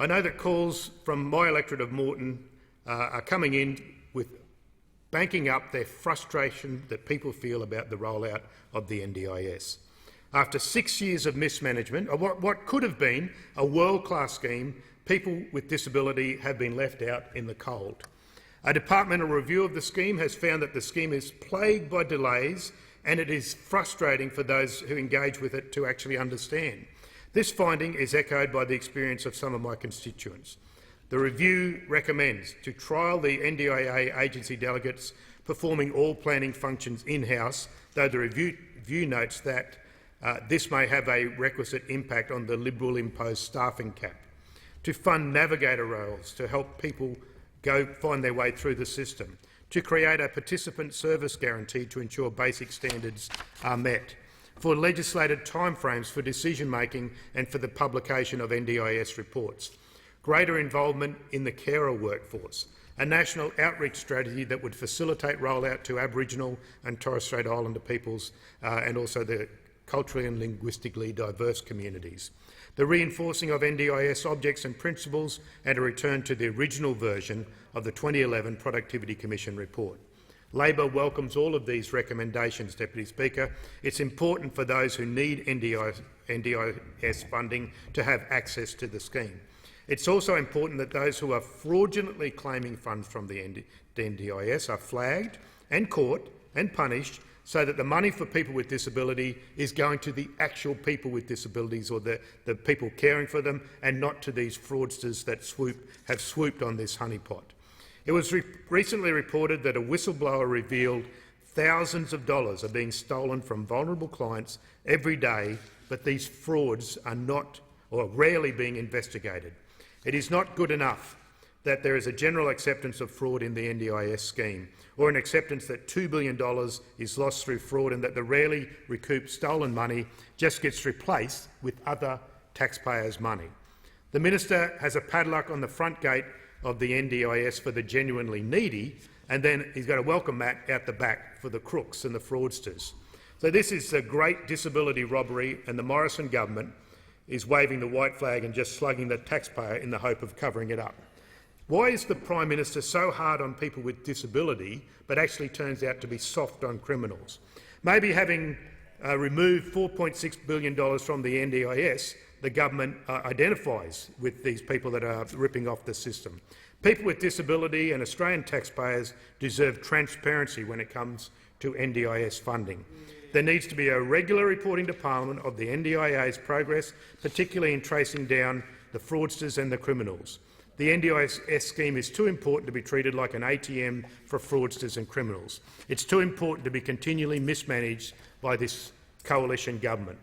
I know that calls from my electorate of Moreton are coming in with banking up their frustration that people feel about the rollout of the NDIS. After 6 years of mismanagement of what could have been a world-class scheme, people with disability have been left out in the cold. A departmental review of the scheme has found that the scheme is plagued by delays, and it is frustrating for those who engage with it to actually understand. This finding is echoed by the experience of some of my constituents. The review recommends to trial the NDIA agency delegates performing all planning functions in-house, though the review notes that this may have a requisite impact on the Liberal-imposed staffing cap. To fund navigator roles to help people go find their way through the system, to create a participant service guarantee to ensure basic standards are met, for legislated timeframes for decision-making and for the publication of NDIS reports, greater involvement in the carer workforce, a national outreach strategy that would facilitate rollout to Aboriginal and Torres Strait Islander peoples and also the culturally and linguistically diverse communities, the reinforcing of NDIS objects and principles, and a return to the original version of the 2011 Productivity Commission report. Labor welcomes all of these recommendations, Deputy Speaker. It's important for those who need NDIS funding to have access to the scheme. It's also important that those who are fraudulently claiming funds from the NDIS are flagged and caught and punished, so that the money for people with disability is going to the actual people with disabilities or the people caring for them, and not to these fraudsters that have swooped on this honeypot. It was recently reported that a whistleblower revealed thousands of dollars are being stolen from vulnerable clients every day, but these frauds are not or rarely being investigated. It is not good enough that there is a general acceptance of fraud in the NDIS scheme, or an acceptance that $2 billion is lost through fraud and that the rarely recouped stolen money just gets replaced with other taxpayers' money. The minister has a padlock on the front gate of the NDIS for the genuinely needy, and then he's got a welcome mat out the back for the crooks and the fraudsters. So this is a great disability robbery, and the Morrison government is waving the white flag and just slugging the taxpayer in the hope of covering it up. Why is the Prime Minister so hard on people with disability but actually turns out to be soft on criminals? Maybe having removed $4.6 billion from the NDIS, the government identifies with these people that are ripping off the system. People with disability and Australian taxpayers deserve transparency when it comes to NDIS funding. There needs to be a regular reporting to Parliament of the NDIA's progress, particularly in tracing down the fraudsters and the criminals. The NDIS scheme is too important to be treated like an ATM for fraudsters and criminals. It's too important to be continually mismanaged by this coalition government.